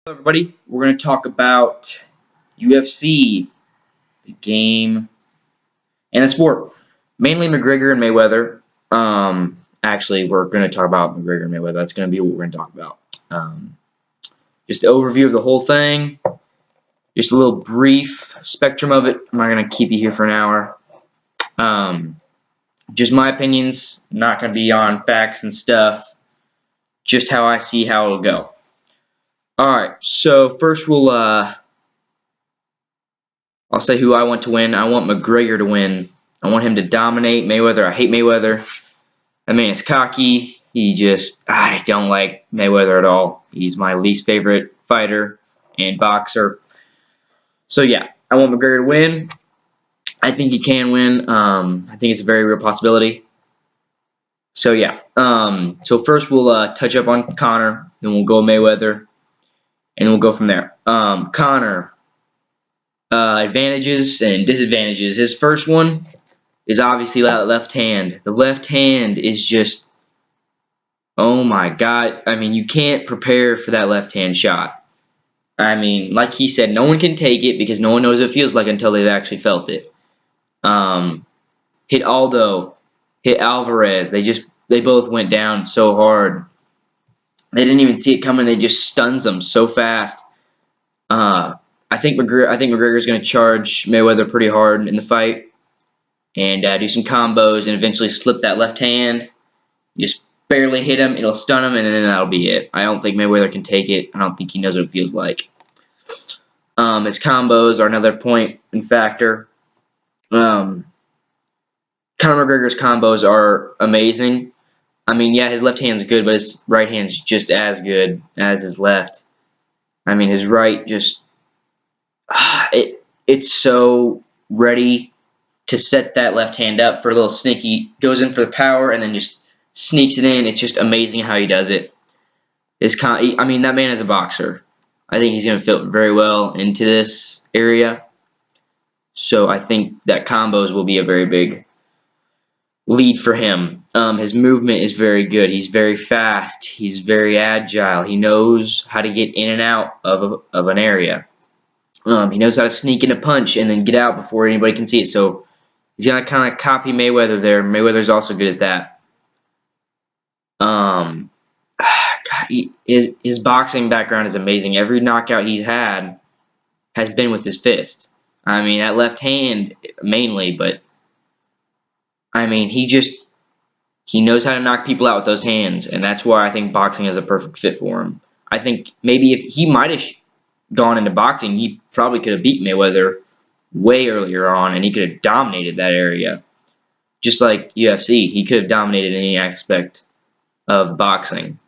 Hello everybody, we're going to talk about UFC, the game and a sport. Mainly McGregor and Mayweather. Actually, we're going to talk about McGregor and Mayweather. That's going to be what we're going to talk about. Just an overview of the whole thing. Just a little brief spectrum of it. I'm not going to keep you here for an hour. Just my opinions. Not going to be on facts and stuff. Just how I see how it'll go. Alright, so first I'll say who I want to win. I want McGregor to win. I want him to dominate Mayweather. I hate Mayweather. That man is cocky. I don't like Mayweather at all. He's my least favorite fighter and boxer. So yeah, I want McGregor to win. I think he can win. I think it's a very real possibility. So yeah. So first we'll touch up on Conor, then we'll go Mayweather, and we'll go from there. Conor. Advantages and disadvantages. His first one is obviously that left hand. The left hand is just, oh my God. I mean, you can't prepare for that left hand shot. I mean, like he said, no one can take it because no one knows what it feels like until they've actually felt it. Hit Aldo, hit Alvarez. They both went down so hard. They didn't even see it coming. They just stuns them so fast. I think McGregor's going to charge Mayweather pretty hard in the fight and do some combos and eventually slip that left hand. Just barely hit him, it'll stun him, and then that'll be it. I don't think Mayweather can take it. I don't think he knows what it feels like. His combos are another point and factor. Conor McGregor's combos are amazing. I mean, yeah, his left hand's good, but his right hand's just as good as his left. I mean, his right just... it's so ready to set that left hand up for a little sneaky, goes in for the power and then just sneaks it in. It's just amazing how he does it. I mean, that man is a boxer. I think he's going to fit very well into this area. So I think that combos will be a very big lead for him. His movement is very good. He's very fast. He's very agile. He knows how to get in and out of an area. He knows how to sneak in a punch and then get out before anybody can see it. So he's going to kind of copy Mayweather there. Mayweather's also good at that. God, his boxing background is amazing. Every knockout he's had has been with his fist. I mean, that left hand mainly, but I mean, he knows how to knock people out with those hands, and that's why I think boxing is a perfect fit for him. I think maybe if he might have gone into boxing, he probably could have beat Mayweather way earlier on, and he could have dominated that area. Just like UFC, he could have dominated any aspect of boxing.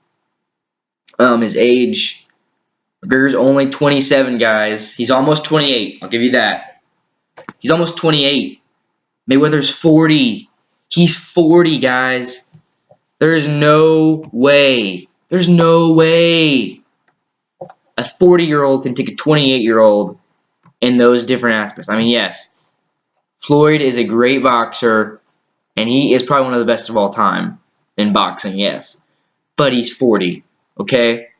His age, McGregor's only 27, guys. He's almost 28. I'll give you that. He's almost 28. Mayweather's 40. He's 40, guys. There's no way. There's no way a 40-year-old can take a 28-year-old in those different aspects. I mean, yes, Floyd is a great boxer, and he is probably one of the best of all time in boxing, yes. But he's 40, okay?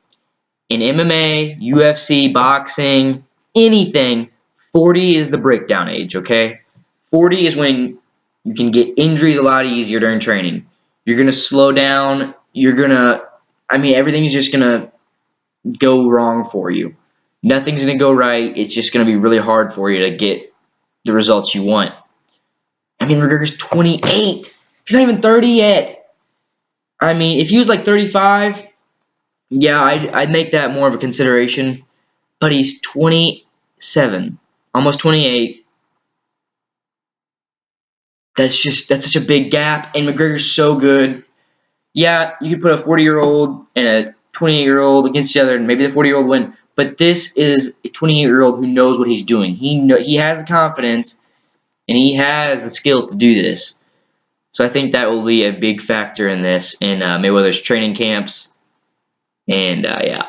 In MMA, UFC, boxing, anything, 40 is the breakdown age, okay? 40 is when you can get injuries a lot easier during training. You're going to slow down. Everything is just going to go wrong for you. Nothing's going to go right. It's just going to be really hard for you to get the results you want. I mean, McGregor's 28. He's not even 30 yet. I mean, if he was like 35, yeah, I'd make that more of a consideration. But he's 27, almost 28. That's such a big gap, and McGregor's so good. Yeah, you could put a 40-year-old and a 28-year-old against each other, and maybe the 40-year-old win. But this is a 28-year-old who knows what he's doing. He has the confidence, and he has the skills to do this. So I think that will be a big factor in this in Mayweather's training camps. And yeah,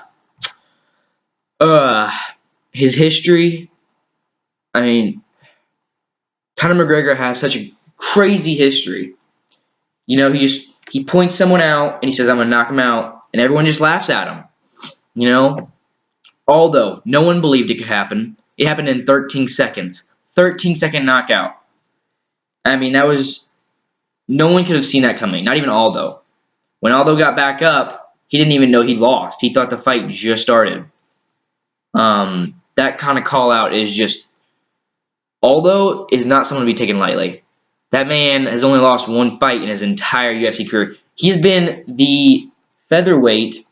his history. I mean, Conor McGregor has such a crazy history. You know, he points someone out and he says, "I'm gonna knock him out," and everyone just laughs at him. You know, Although no one believed it could happen, it happened in 13 seconds. 13-second knockout. I mean, that was, no one could have seen that coming, not even Aldo. When Aldo got back up, he didn't even know he'd lost. He thought the fight just started. That kind of call out is just, Aldo is not someone to be taken lightly. That man has only lost one fight in his entire UFC career. He's been the featherweight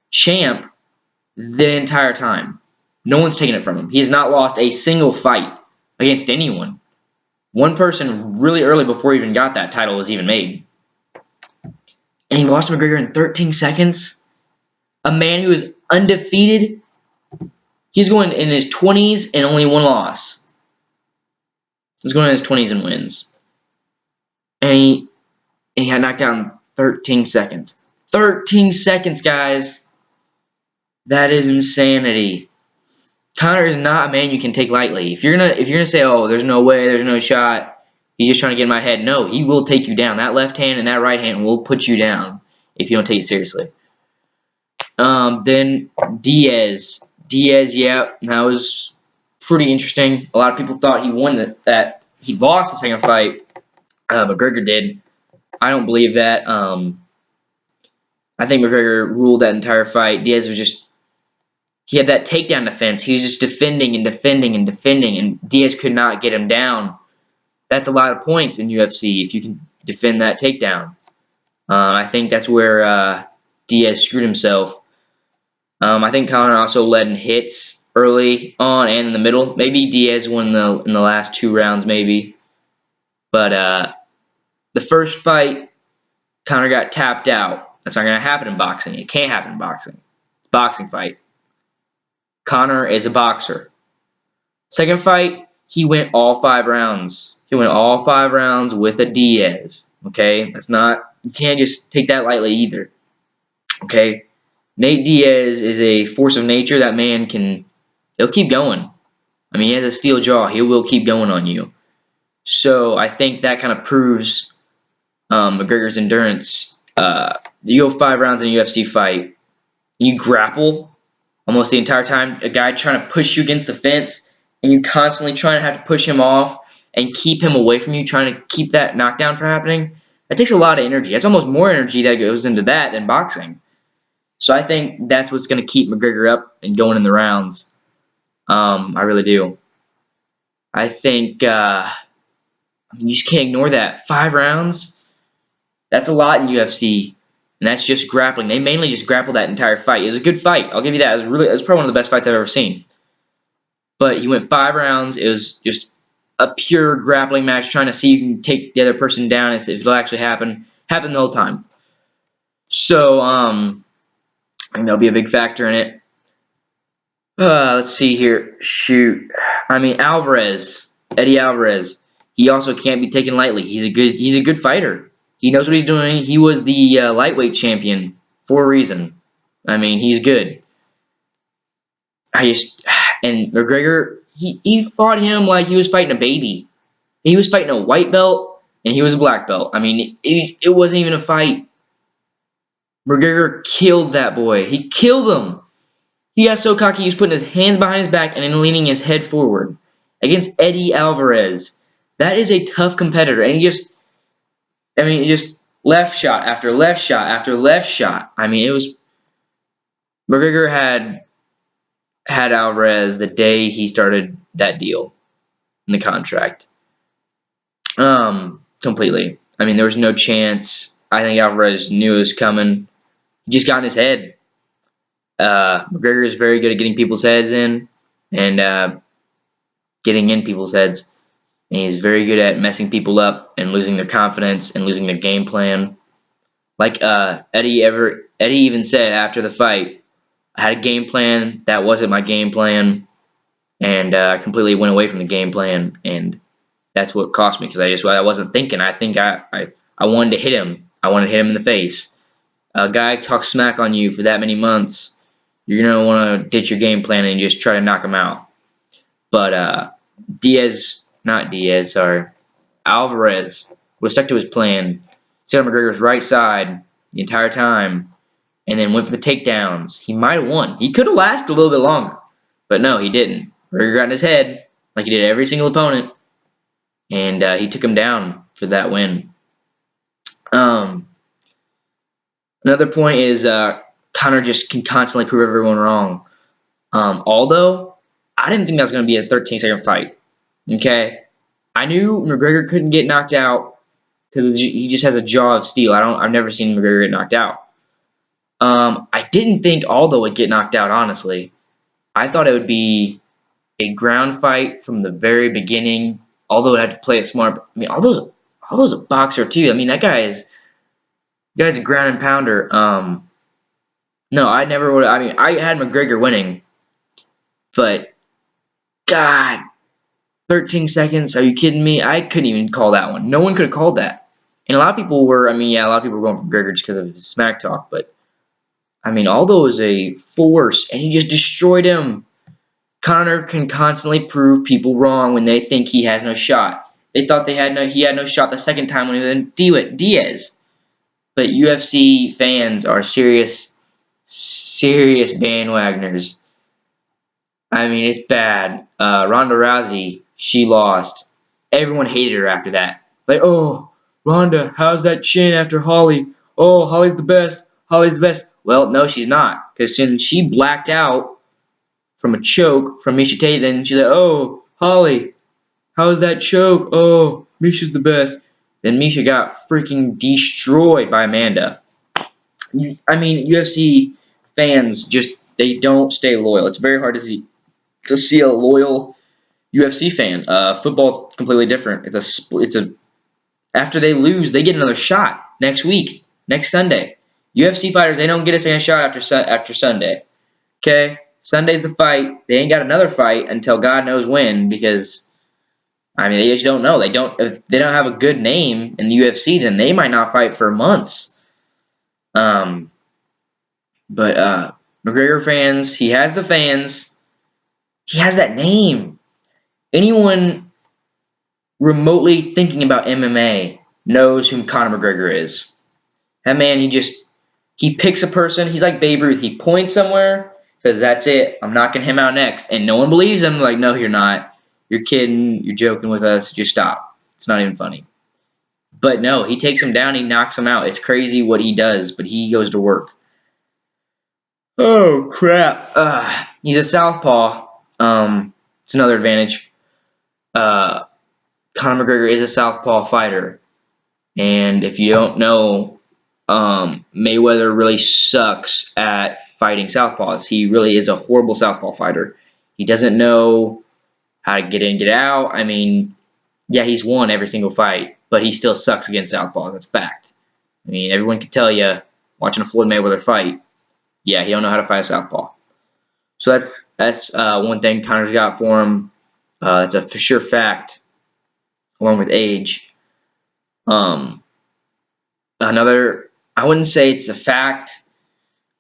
champ the entire time. No one's taken it from him. He has not lost a single fight against anyone. One person really early before he even got that title was even made. And he lost to McGregor in 13 seconds? A man who is undefeated. He's going in his 20s and only one loss. He's going in his 20s and wins. And he got knocked out in 13 seconds. 13 seconds, guys. That is insanity. Conor is not a man you can take lightly. If you're gonna say, oh, there's no way, there's no shot, he's just trying to get in my head. No, he will take you down. That left hand and that right hand will put you down if you don't take it seriously. Then Diaz. Yeah, that was pretty interesting. A lot of people thought he won that he lost the second fight. McGregor did. I don't believe that. I think McGregor ruled that entire fight. Diaz was just, he had that takedown defense. He was just defending and defending and defending, and Diaz could not get him down. That's a lot of points in UFC if you can defend that takedown. I think that's where Diaz screwed himself. I think Conor also led in hits early on and in the middle. Maybe Diaz won in the last 2 rounds, maybe. But the first fight, Conor got tapped out. That's not going to happen in boxing. It can't happen in boxing. It's a boxing fight. Conor is a boxer. Second fight, he went all 5 rounds. He went all 5 rounds with a Diaz. Okay? That's not, you can't just take that lightly either. Okay? Nate Diaz is a force of nature. That man he'll keep going. I mean, he has a steel jaw. He will keep going on you. So I think that kind of proves McGregor's endurance. You go 5 rounds in a UFC fight, you grapple almost the entire time. A guy trying to push you against the fence, and you constantly trying to have to push him off and keep him away from you, trying to keep that knockdown from happening. That takes a lot of energy. That's almost more energy that goes into that than boxing. So I think that's what's going to keep McGregor up and going in the rounds. I really do. I think you just can't ignore that. 5 rounds, that's a lot in UFC, and that's just grappling. They mainly just grappled that entire fight. It was a good fight. I'll give you that. It was probably one of the best fights I've ever seen. But he went 5 rounds. It was just a pure grappling match, trying to see if you can take the other person down and see if it'll actually happen. Happened the whole time. So I think that'll be a big factor in it. Let's see here. Shoot. I mean, Eddie Alvarez. He also can't be taken lightly. He's a good fighter. He knows what he's doing. He was the lightweight champion for a reason. I mean, he's good. And McGregor, he fought him like he was fighting a baby. He was fighting a white belt, and he was a black belt. I mean, it wasn't even a fight. McGregor killed that boy. He killed him. He got so cocky he was putting his hands behind his back and then leaning his head forward against Eddie Alvarez. That is a tough competitor. And he just left shot after left shot after left shot. I mean, it was, McGregor had Alvarez the day he started that deal in the contract. Completely. I mean, there was no chance. I think Alvarez knew it was coming. He just got in his head. McGregor is very good at getting people's heads in and getting in people's heads. And he's very good at messing people up and losing their confidence and losing their game plan. Like Eddie even said after the fight, I had a game plan. That wasn't my game plan. And I completely went away from the game plan. And that's what cost me because I wasn't thinking. I think I wanted to hit him. I wanted to hit him in the face. A guy talks smack on you for that many months, you're going to want to ditch your game plan and just try to knock him out. But Alvarez was stuck to his plan. Stayed on McGregor's right side the entire time and then went for the takedowns. He might have won. He could have lasted a little bit longer. But no, he didn't. McGregor got in his head like he did every single opponent, and he took him down for that win. Another point is Conor just can constantly prove everyone wrong. Although I didn't think that was going to be a 13-second fight. Okay, I knew McGregor couldn't get knocked out because he just has a jaw of steel. I've never seen McGregor get knocked out. I didn't think Aldo would get knocked out. Honestly, I thought it would be a ground fight from the very beginning. Aldo would have to play it smart. I mean, Aldo's a boxer too. I mean, that guy's a ground and pounder. No, I never would. I mean, I had McGregor winning, but God, 13 seconds? Are you kidding me? I couldn't even call that one. No one could have called that. And a lot of people were. I mean, yeah, a lot of people were going for McGregor just because of his smack talk. But I mean, Aldo is a force, and he just destroyed him. Conor can constantly prove people wrong when they think he has no shot. They thought he had no shot the second time when he was in Diaz. But UFC fans are serious bandwagoners. I mean, it's bad. Ronda Rousey, she lost. Everyone hated her after that. Like, oh, Ronda, how's that chin after Holly? Oh, Holly's the best. Holly's the best. Well, no, she's not. Because since she blacked out from a choke from Miesha Tate, then she's like, oh, Holly, how's that choke? Oh, Miesha's the best. Then Miesha got freaking destroyed by Amanda. I mean, UFC fans they don't stay loyal. It's very hard to see a loyal UFC fan. Football's completely different. After they lose, they get another shot next week, next Sunday. UFC fighters, they don't get a second shot after Sunday. Okay, Sunday's the fight. They ain't got another fight until God knows when, because I mean, they just don't know. If they don't have a good name in the UFC, then they might not fight for months. But McGregor fans, he has the fans. He has that name. Anyone remotely thinking about MMA knows who Conor McGregor is. That man, he picks a person. He's like Babe Ruth. He points somewhere, says, that's it. I'm knocking him out next. And no one believes him. Like, no, you're not. You're kidding. You're joking with us. Just stop. It's not even funny. But no, he takes him down. He knocks him out. It's crazy what he does, but he goes to work. Oh, crap. He's a southpaw. It's another advantage. Conor McGregor is a southpaw fighter. And if you don't know, Mayweather really sucks at fighting southpaws. He really is a horrible southpaw fighter. He doesn't know how to get in, get out. I mean, yeah, he's won every single fight, but he still sucks against southpaws. That's fact. I mean, everyone can tell you, watching a Floyd Mayweather fight, yeah, he don't know how to fight a southpaw. So that's one thing Conor's got for him. It's a for sure fact, along with age. Another, I wouldn't say it's a fact.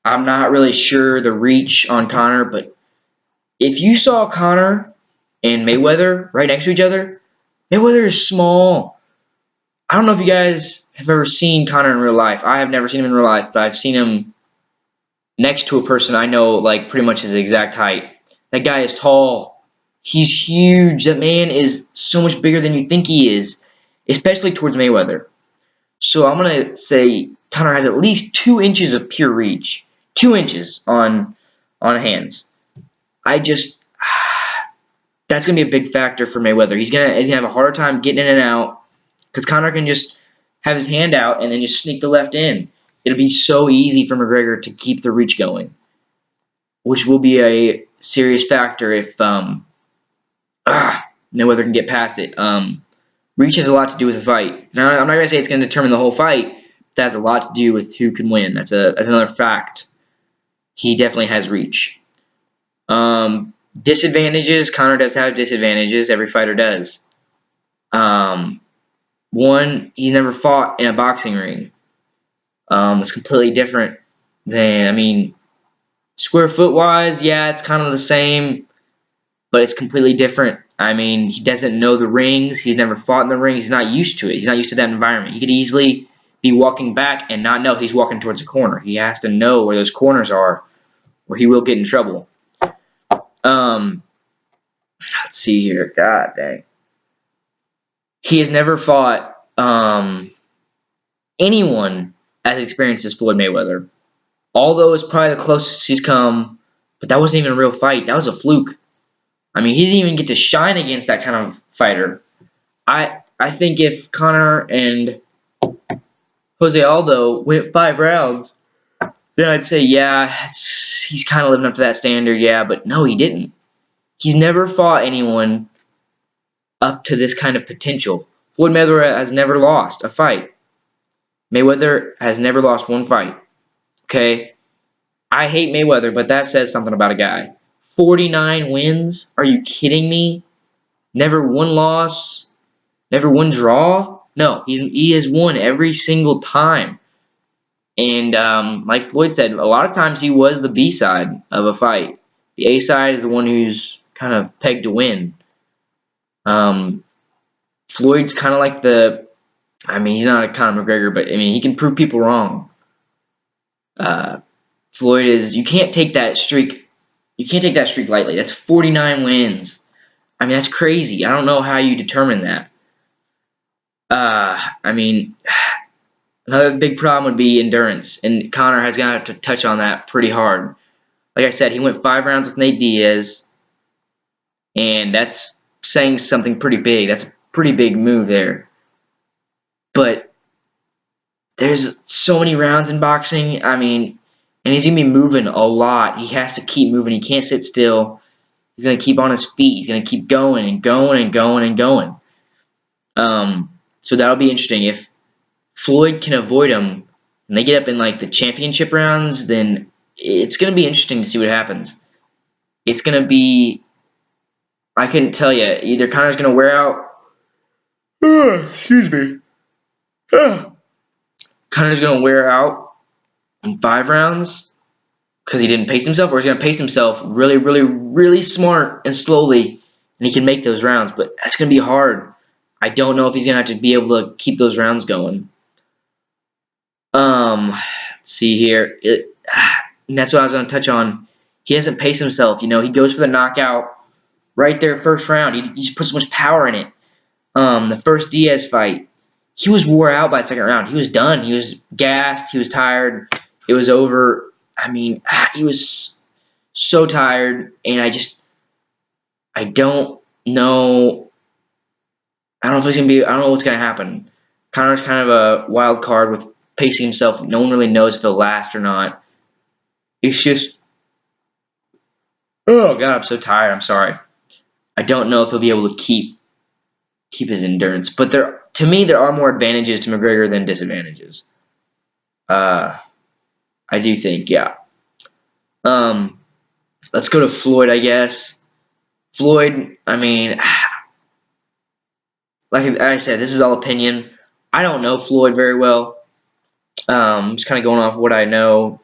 I'm not really sure the reach on Conor, but if you saw Conor and Mayweather right next to each other, Mayweather is small. I don't know if you guys have ever seen Conor in real life. I have never seen him in real life, but I've seen him next to a person I know, like pretty much his exact height. That guy is tall. He's huge. That man is so much bigger than you think he is, especially towards Mayweather. So I'm going to say Conor has at least 2 inches of pure reach. 2 inches on hands. That's going to be a big factor for Mayweather. He's going to have a harder time getting in and out because Conor can just have his hand out and then just sneak the left in. It'll be so easy for McGregor to keep the reach going, which will be a serious factor if Mayweather can get past it. Reach has a lot to do with the fight. Now, I'm not going to say it's going to determine the whole fight. That has a lot to do with who can win. That's another fact. He definitely has reach. Disadvantages. Conor does have disadvantages. Every fighter does. One, he's never fought in a boxing ring. It's completely different than, I mean, square foot wise, yeah, it's kind of the same, but it's completely different. I mean, he doesn't know the rings. He's never fought in the ring. He's not used to it. He's not used to that environment. He could easily be walking back and not know he's walking towards a corner. He has to know where those corners are, or he will get in trouble. Let's see here. God dang. He has never fought anyone as experienced as Floyd Mayweather. Although it's probably the closest he's come, but that wasn't even a real fight. That was a fluke. I mean, he didn't even get to shine against that kind of fighter. I think if Conor and Jose Aldo went 5 rounds, then I'd say, yeah, he's kind of living up to that standard, yeah, but no, he didn't. He's never fought anyone up to this kind of potential. Floyd Mayweather has never lost a fight. Mayweather has never lost one fight. Okay? I hate Mayweather, but that says something about a guy. 49 wins? Are you kidding me? Never one loss? Never one draw? No, he has won every single time. And like Floyd said, a lot of times he was the B side of a fight. The A side is the one who's kind of pegged to win. Floyd's kind of like I mean, he's not a Conor McGregor, but I mean, he can prove people wrong. Floyd is, you can't take that streak lightly. That's 49 wins. I mean, that's crazy. I don't know how you determine that. I mean, another big problem would be endurance, and Conor has got to touch on that pretty hard. Like I said, he went 5 rounds with Nate Diaz, and that's saying something pretty big. That's a pretty big move there. But there's so many rounds in boxing. I mean, and he's going to be moving a lot. He has to keep moving. He can't sit still. He's going to keep on his feet. He's going to keep going and going and going and going. So that'll be interesting. If Floyd can avoid him and they get up in like the championship rounds, then it's going to be interesting to see what happens. It's going to be, I couldn't tell you, either Conor's going to wear out. Excuse me. Conor's going to wear out in 5 rounds because he didn't pace himself, or he's going to pace himself really, really, really smart and slowly, and he can make those rounds. But that's going to be hard. I don't know if he's going to have to be able to keep those rounds going. Let's see here. And that's what I was going to touch on. He doesn't pace himself. You know, he goes for the knockout right there first round. He just puts so much power in it. The first Diaz fight, he was wore out by the second round. He was done. He was gassed. He was tired. It was over. I mean, he was so tired, and I don't know. I don't know if he's gonna be. I don't know what's gonna happen. Conor's kind of a wild card with pacing himself. No one really knows if he'll last or not. It's just, oh god, I'm so tired. I'm sorry. I don't know if he'll be able to keep his endurance. But to me, there are more advantages to McGregor than disadvantages. I do think, yeah. Let's go to Floyd, I guess. Floyd, I mean, like I said, this is all opinion. I don't know Floyd very well. I'm just kind of going off what I know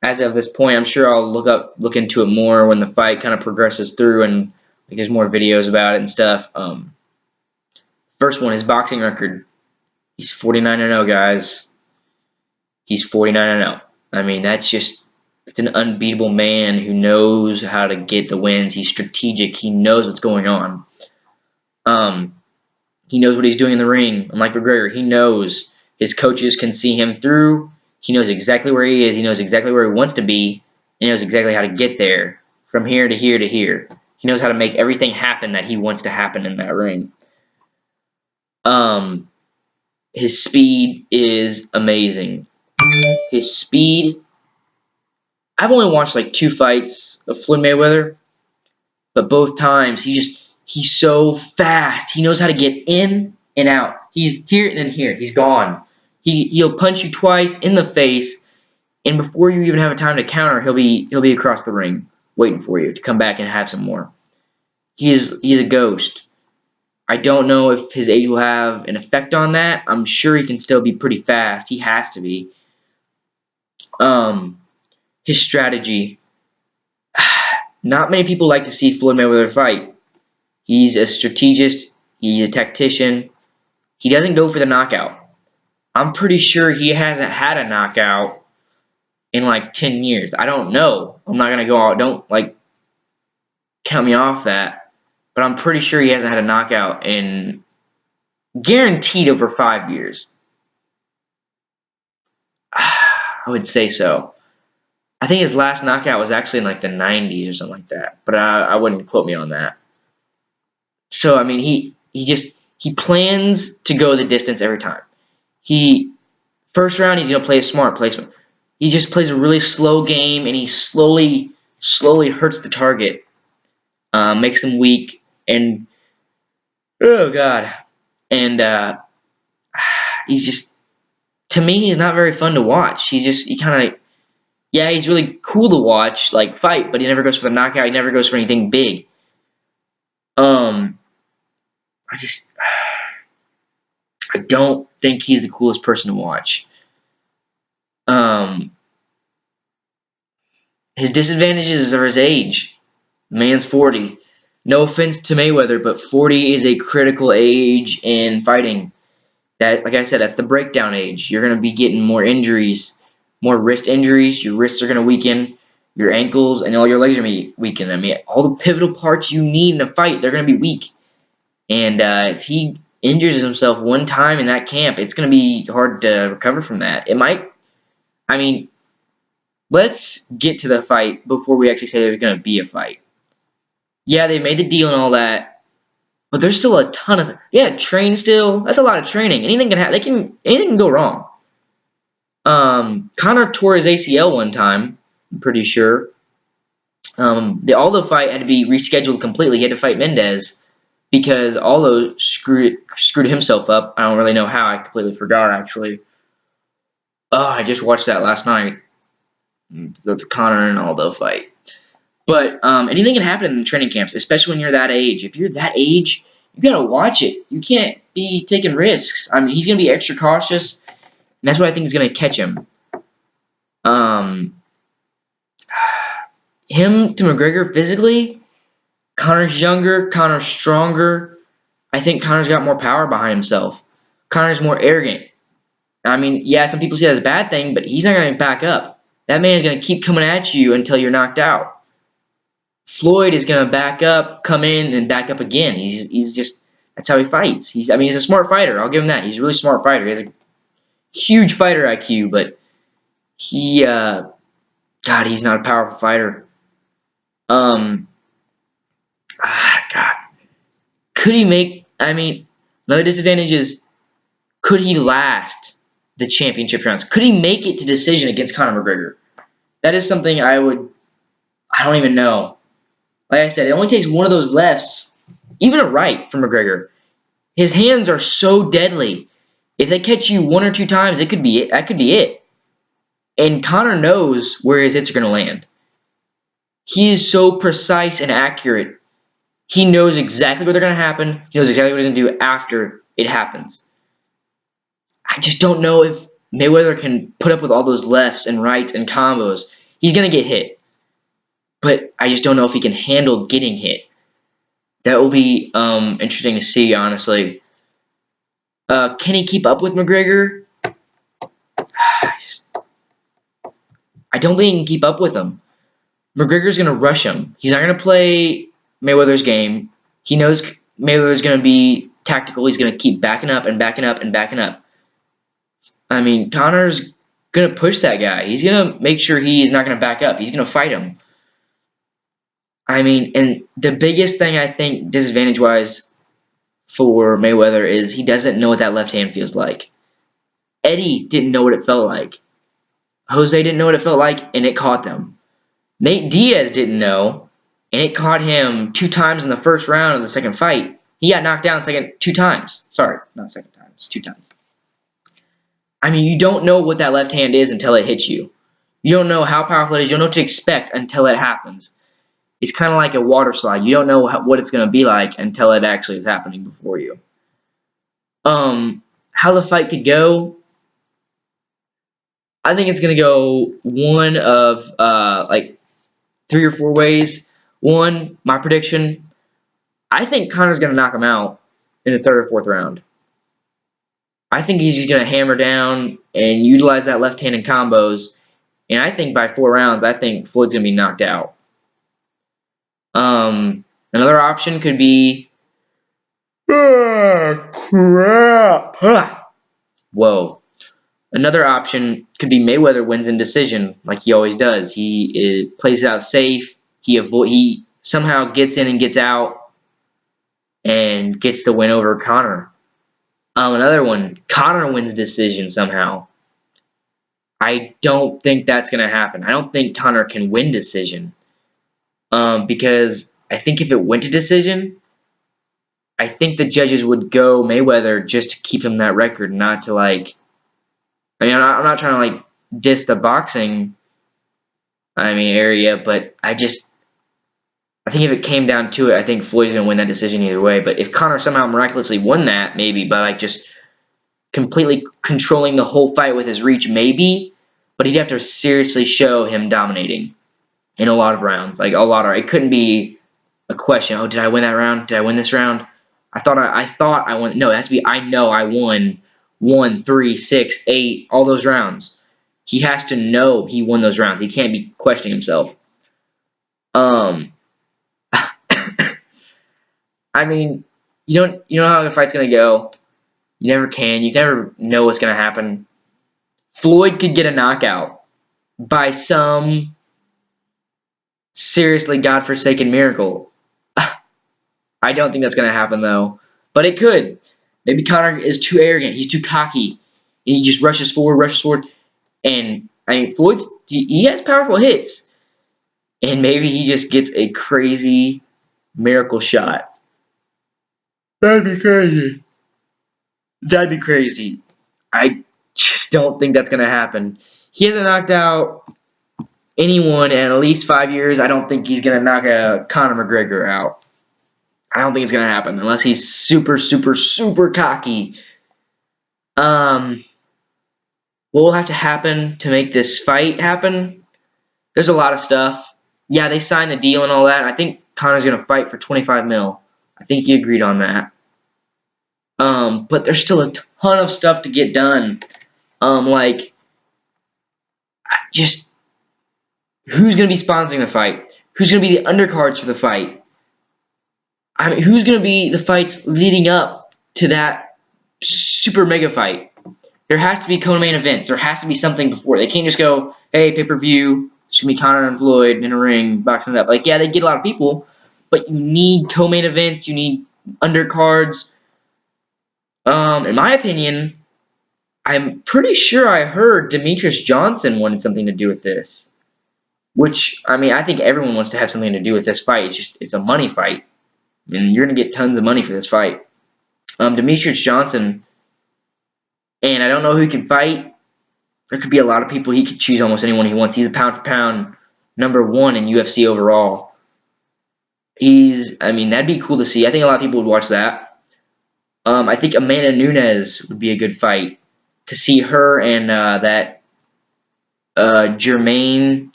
as of this point. I'm sure I'll look into it more when the fight kind of progresses through and like, there's more videos about it and stuff. First one, his boxing record. He's 49-0, guys. He's 49-0. I mean, it's an unbeatable man who knows how to get the wins. He's strategic. He knows what's going on. He knows what he's doing in the ring. Unlike McGregor, he knows his coaches can see him through. He knows exactly where he is. He knows exactly where he wants to be. He knows exactly how to get there from here to here to here. He knows how to make everything happen that he wants to happen in that ring. His speed is amazing. His speed. I've only watched like 2 fights of Floyd Mayweather, but both times he's so fast. He knows how to get in and out. He's here and then here. He's gone. He'll punch you twice in the face, and before you even have a time to counter, he'll be across the ring waiting for you to come back and have some more. He's a ghost. I don't know if his age will have an effect on that. I'm sure he can still be pretty fast. He has to be. His strategy. Not many people like to see Floyd Mayweather fight. He's a strategist. He's a tactician. He doesn't go for the knockout. I'm pretty sure he hasn't had a knockout in like 10 years. I don't know. I'm not going to go out. count me off that, but I'm pretty sure he hasn't had a knockout in guaranteed over 5 years. I would say so. I think his last knockout was actually in like the 90s or something like that, but I wouldn't quote me on that. So I mean, he plans to go the distance every time. First round he's gonna play a smart placement. He just plays a really slow game, and he slowly hurts the target, makes him weak, and oh god, and he's just, to me, he's not very fun to watch. He kind of, yeah, he's really cool to watch, like, fight, but he never goes for the knockout. He never goes for anything big. I don't think he's the coolest person to watch. His disadvantages are his age. Man's 40. No offense to Mayweather, but 40 is a critical age in fighting. That, like I said, that's the breakdown age. You're going to be getting more injuries, more wrist injuries. Your wrists are going to weaken. Your ankles and all your legs are going to be weakened. I mean, all the pivotal parts you need in a fight, they're going to be weak. And if he injures himself one time in that camp, it's going to be hard to recover from that. It might, I mean, let's get to the fight before we actually say there's going to be a fight. Yeah, they made the deal and all that, but there's still a ton of, yeah, train still. That's a lot of training. Anything can happen. Anything can go wrong. Conor tore his ACL one time, I'm pretty sure. The fight had to be rescheduled completely. He had to fight Mendez because Aldo screwed himself up. I don't really know how. I completely forgot, actually. Oh, I just watched that last night. The Conor and Aldo fight. But anything can happen in training camps, especially when you're that age. If you're that age, you gotta watch it. You can't be taking risks. I mean, he's gonna be extra cautious, and that's what I think is gonna catch him. Him to McGregor physically, Conor's younger, Conor's stronger. I think Conor's got more power behind himself. Conor's more arrogant. I mean, yeah, some people see that as a bad thing, but he's not gonna back up. That man is gonna keep coming at you until you're knocked out. Floyd is going to back up, come in, and back up again. He's just, that's how he fights. He's a smart fighter. I'll give him that. He's a really smart fighter. He has a huge fighter IQ, but God, he's not a powerful fighter. God, could he make, I mean, another disadvantage is, could he last the championship rounds? Could he make it to decision against Conor McGregor? That is something I don't even know. Like I said, it only takes one of those lefts, even a right from McGregor. His hands are so deadly. If they catch you one or two times, it could be it. That could be it. And Conor knows where his hits are going to land. He is so precise and accurate. He knows exactly what they're going to happen. He knows exactly what he's going to do after it happens. I just don't know if Mayweather can put up with all those lefts and rights and combos. He's going to get hit. But I just don't know if he can handle getting hit. That will be interesting to see, honestly. Can he keep up with McGregor? I don't think he can keep up with him. McGregor's going to rush him. He's not going to play Mayweather's game. He knows Mayweather's going to be tactical. He's going to keep backing up and backing up and backing up. I mean, Conor's going to push that guy. He's going to make sure he's not going to back up. He's going to fight him. I mean, and the biggest thing I think disadvantage-wise for Mayweather is he doesn't know what that left hand feels like. Eddie didn't know what it felt like. Jose didn't know what it felt like, and it caught them. Nate Diaz didn't know, and it caught him 2 times in the first round of the second fight. He got knocked down 2 times. Sorry, not second time. It's 2 times. I mean, you don't know what that left hand is until it hits you. You don't know how powerful it is. You don't know what to expect until it happens. It's kind of like a water slide. You don't know what it's going to be like until it actually is happening before you. How the fight could go, I think it's going to go one of like 3 or 4 ways. One, my prediction, I think Conor's going to knock him out in the 3rd or 4th round. I think he's just going to hammer down and utilize that left hand in combos. And I think by 4 rounds, I think Floyd's going to be knocked out. Another option could be crap. Whoa. Another option could be Mayweather wins in decision, like he always does. He plays it out safe. He somehow gets in and gets out and gets the win over Conor. Another one, Conor wins decision somehow. I don't think that's gonna happen. I don't think Conor can win decision. Because I think if it went to decision, I think the judges would go Mayweather just to keep him that record, not to like. I mean, I'm not trying to like diss the boxing, area, but I think if it came down to it, I think Floyd's gonna win that decision either way. But if Conor somehow miraculously won that, maybe by like just completely controlling the whole fight with his reach, maybe. But he'd have to seriously show him dominating in a lot of rounds, like a lot of. It couldn't be a question. Oh, did I win that round? Did I win this round? I thought I won. No, it has to be. I know I won 1, 3, 6, 8, all those rounds. He has to know he won those rounds. He can't be questioning himself. I mean, you know how the fight's gonna go. You never can. You never know what's gonna happen. Floyd could get a knockout by some seriously godforsaken miracle. I don't think that's gonna happen though, but it could. Maybe Conor is too arrogant. He's too cocky, and he just rushes forward, and I mean Floyd's he has powerful hits, and maybe he just gets a crazy miracle shot. That'd be crazy. That'd be crazy. I just don't think that's gonna happen. He hasn't knocked out anyone in at least 5 years. I don't think he's gonna knock a Conor McGregor out. I don't think it's gonna happen unless he's super, super, super cocky. What will have to happen to make this fight happen? There's a lot of stuff. Yeah, they signed the deal and all that. I think Conor's gonna fight for 25 mil. I think he agreed on that. But there's still a ton of stuff to get done. Like, just who's gonna be sponsoring the fight? Who's gonna be the undercards for the fight? I mean, who's gonna be the fights leading up to that super mega fight? There has to be co-main events. There has to be something before. They can't just go, hey, pay-per-view, it's gonna be Conor and Floyd in a ring, boxing it up. Like, yeah, they get a lot of people, but you need co-main events. You need undercards. In my opinion, I'm pretty sure I heard Demetrius Johnson wanted something to do with this. Which, I mean, I think everyone wants to have something to do with this fight. It's a money fight. And you're going to get tons of money for this fight. Demetrius Johnson, and I don't know who he can fight. There could be a lot of people. He could choose almost anyone he wants. He's a pound-for-pound #1 in UFC overall. That'd be cool to see. I think a lot of people would watch that. I think Amanda Nunes would be a good fight. To see her and that Jermaine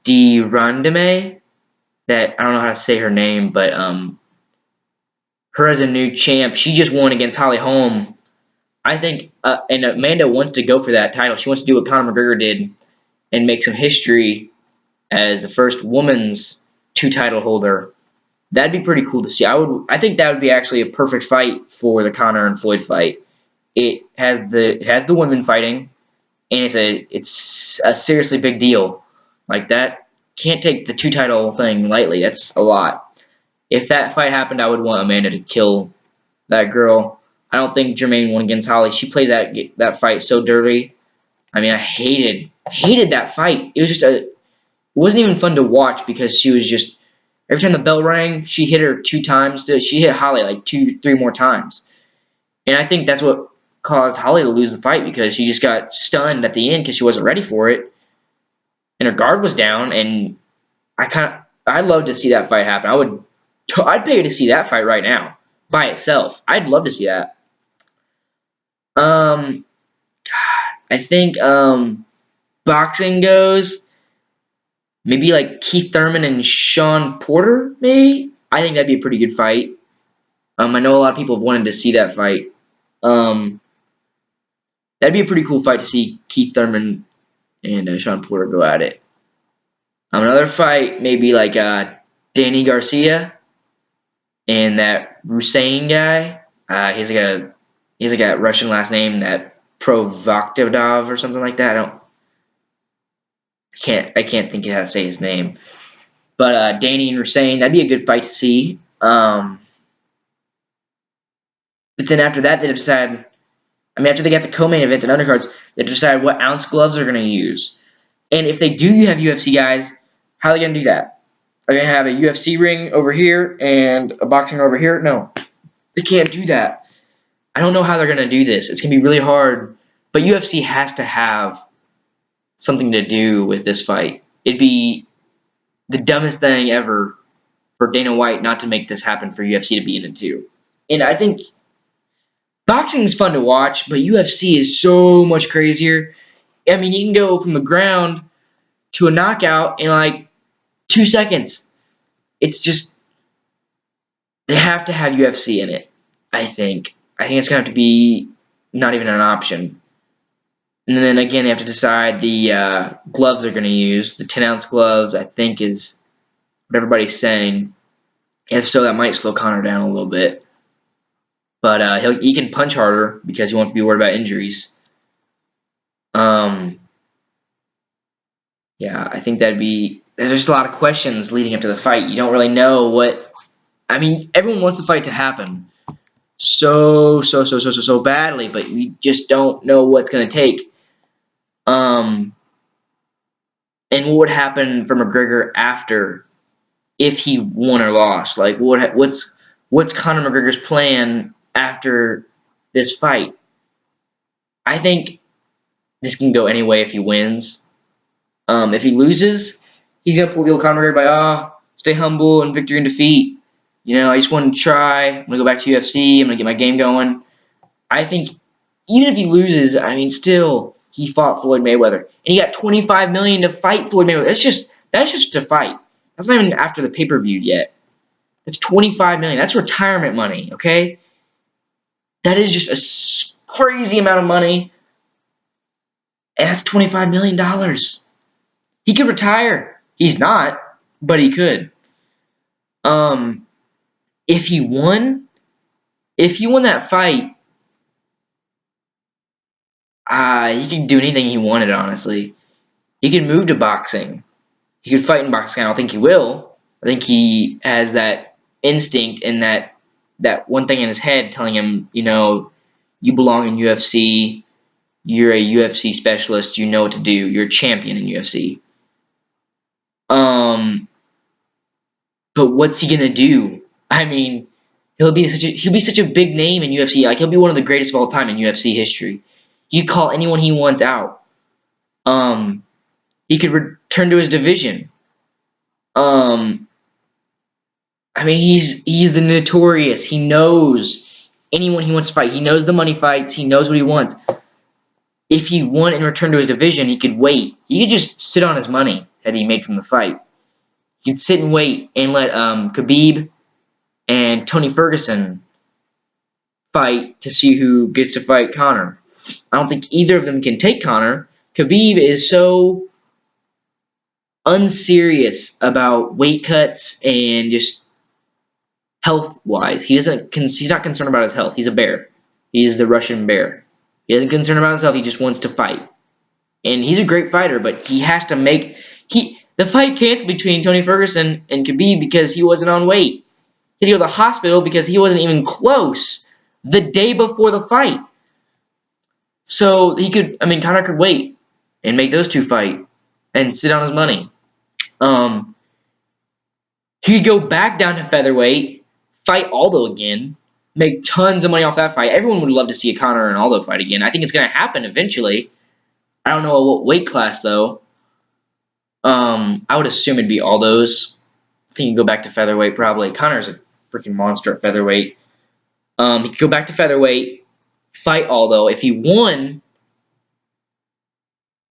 de Randame, that I don't know how to say her name, but her as a new champ, she just won against Holly Holm. I think, and Amanda wants to go for that title. She wants to do what Conor McGregor did and make some history as the first woman's 2-title holder. That'd be pretty cool to see. I think that would be actually a perfect fight for the Conor and Floyd fight. It has the women fighting, and it's a seriously big deal. Like that, can't take the 2-title thing lightly. That's a lot. If that fight happened, I would want Amanda to kill that girl. I don't think Jermaine won against Holly. She played that fight so dirty. I mean, I hated that fight. It was just it wasn't even fun to watch because she was just every time the bell rang, she hit her 2 times. She hit Holly like 2, 3 more times, and I think that's what caused Holly to lose the fight because she just got stunned at the end because she wasn't ready for it, and her guard was down. And I'd love to see that fight happen. I'd pay to see that fight right now by itself. I'd love to see that. God, I think boxing goes maybe like Keith Thurman and Sean Porter. Maybe I think that'd be a pretty good fight. I know a lot of people have wanted to see that fight. That'd be a pretty cool fight to see Keith Thurman and Sean Porter go at it. Another fight maybe like Danny Garcia and that Rusain guy. He's like a Russian last name, that Provoktov or something like that. I can't think of how to say his name. But Danny and Rusain, that'd be a good fight to see. But then after that, they decide. I mean, after they got the co-main events and undercards, they decide what ounce gloves they're going to use. And if they do have UFC guys, how are they going to do that? Are they going to have a UFC ring over here and a boxing over here? No, they can't do that. I don't know how they're going to do this. It's going to be really hard. But UFC has to have something to do with this fight. It'd be the dumbest thing ever for Dana White not to make this happen for UFC to be in it too. And I think boxing is fun to watch, but UFC is so much crazier. I mean, you can go from the ground to a knockout in like 2 seconds. It's just, they have to have UFC in it, I think. I think it's going to have to be not even an option. And then again, they have to decide the gloves they're going to use. The 10-ounce gloves, I think, is what everybody's saying. If so, that might slow Conor down a little bit. But he can punch harder because he won't be worried about injuries. Yeah, I think that'd be... There's just a lot of questions leading up to the fight. You don't really know what... I mean, everyone wants the fight to happen so badly, but we just don't know what's going to take. And what would happen for McGregor after, if he won or lost? Like, what's Conor McGregor's plan after this fight? I think this can go any way if he wins. If he loses, he's gonna pull the old Conor McGregor by stay humble and victory and defeat. You know, I just want to try. I'm gonna go back to UFC. I'm gonna get my game going. I think even if he loses, I mean, still he fought Floyd Mayweather, and he got $25 million to fight Floyd Mayweather. That's just to fight. That's not even after the pay-per-view yet. That's $25 million. That's retirement money. Okay, that is just a crazy amount of money, and that's $25 million. He could retire. He's not, but he could. If he won that fight, he could do anything he wanted, honestly. He could move to boxing. He could fight in boxing. I don't think he will. I think he has that instinct and that one thing in his head telling him, you know, you belong in UFC. You're a UFC specialist. You know what to do. You're a champion in UFC. But what's he gonna do? I mean, he'll be such a big name in UFC. Like, he'll be one of the greatest of all time in UFC history. He could call anyone he wants out. He could return to his division. I mean, he's the notorious. He knows anyone he wants to fight. He knows the money fights. He knows what he wants. If he won and returned to his division, he could wait. He could just sit on his money that he made from the fight. He could sit and wait and let Khabib and Tony Ferguson fight to see who gets to fight Conor. I don't think either of them can take Conor. Khabib is so unserious about weight cuts and just health-wise. He's not concerned about his health. He's a bear. He is the Russian bear. He isn't concerned about himself. He just wants to fight. And he's a great fighter, but he has to make... The fight canceled between Tony Ferguson and Khabib because he wasn't on weight. He had to go to the hospital because he wasn't even close the day before the fight. So Conor could wait and make those two fight and sit on his money. He could go back down to featherweight, fight Aldo again, make tons of money off that fight. Everyone would love to see a Conor and Aldo fight again. I think it's going to happen eventually. I don't know what weight class, though. I would assume it'd be Aldo's. I think he'd go back to featherweight, probably. Conor's a freaking monster at featherweight. He could go back to featherweight, fight Aldo. If he won,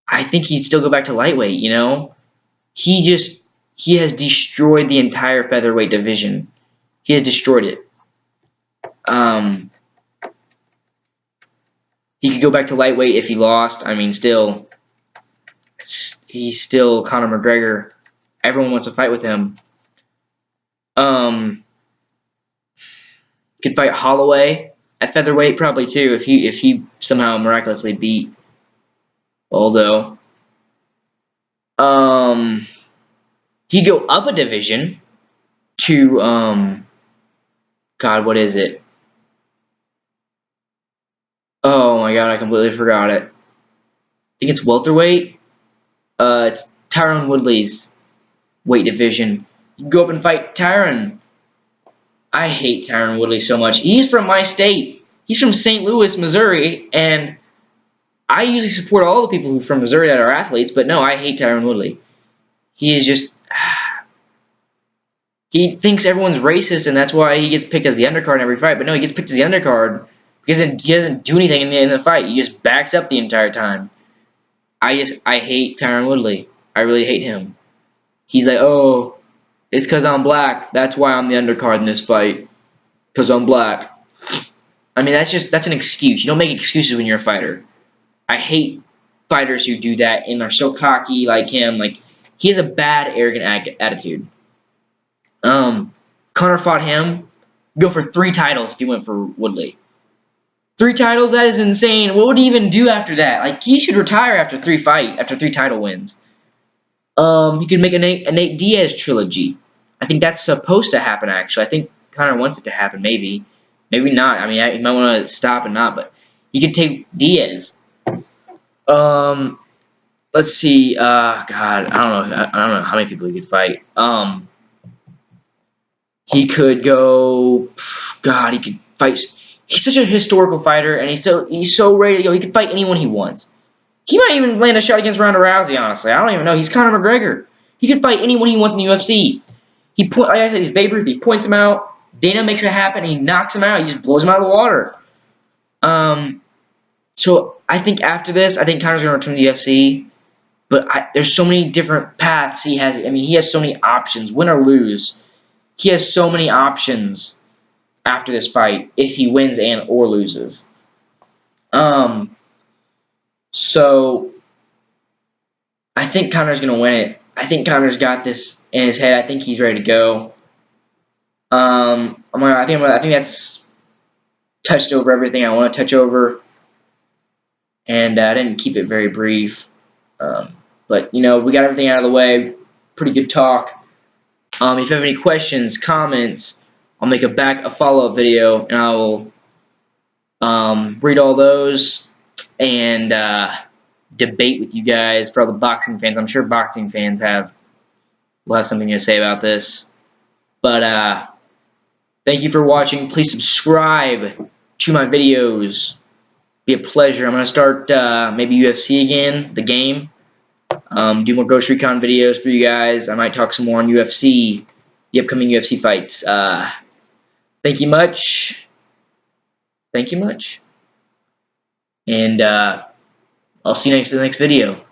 I think he'd still go back to lightweight, you know? He has destroyed the entire featherweight division. He has destroyed it. He could go back to lightweight if he lost. I mean, he's still Conor McGregor. Everyone wants to fight with him. Could fight Holloway at featherweight probably too if he somehow miraculously beat Aldo. He'd go up a division to God, what is it? Oh my God, I completely forgot it. I think it's welterweight. It's Tyron Woodley's weight division. You go up and fight Tyron. I hate Tyron Woodley so much. He's from my state. He's from St. Louis, Missouri, and I usually support all the people who are from Missouri that are athletes, but no, I hate Tyron Woodley. He is just... He thinks everyone's racist, and that's why he gets picked as the undercard in every fight. But no, he gets picked as the undercard because he doesn't do anything in the fight. He just backs up the entire time. I hate Tyron Woodley. I really hate him. He's like, oh, it's because I'm black. That's why I'm the undercard in this fight. Because I'm black. I mean, that's an excuse. You don't make excuses when you're a fighter. I hate fighters who do that and are so cocky like him. Like, he has a bad, arrogant attitude. Conor fought him. Go for 3 titles if he went for Woodley. 3 titles? That is insane. What would he even do after that? Like, he should retire after 3 title wins. He could make a Nate Diaz trilogy. I think that's supposed to happen, actually. I think Conor wants it to happen, maybe. Maybe not. I mean, he might want to stop and not, but he could take Diaz. Let's see. God, I don't know how many people he could fight. He could go. God, he could fight. He's such a historical fighter, and he's so ready to go. He could fight anyone he wants. He might even land a shot against Ronda Rousey. Honestly, I don't even know. He's Conor McGregor. He could fight anyone he wants in the UFC. Like I said, he's Babe Ruth. He points him out. Dana makes it happen. He knocks him out. He just blows him out of the water. So I think after this, I think Conor's going to return to the UFC. But there's so many different paths he has. I mean, he has so many options, win or lose. He has so many options after this fight if he wins and or loses. So I think Conor's going to win it. I think Conor's got this in his head. I think he's ready to go. I think that's touched over everything I want to touch over, and I didn't keep it very brief. But we got everything out of the way. Pretty good talk. If you have any questions, comments, I'll make a follow-up video, and I will read all those and debate with you guys. For all the boxing fans, I'm sure boxing fans will have something to say about this. But thank you for watching. Please subscribe to my videos. Be a pleasure. I'm gonna start maybe UFC again, the game. Do more Ghost Recon videos for you guys. I might talk some more on UFC, the upcoming UFC fights. Thank you much. Thank you much. And I'll see you in the next video.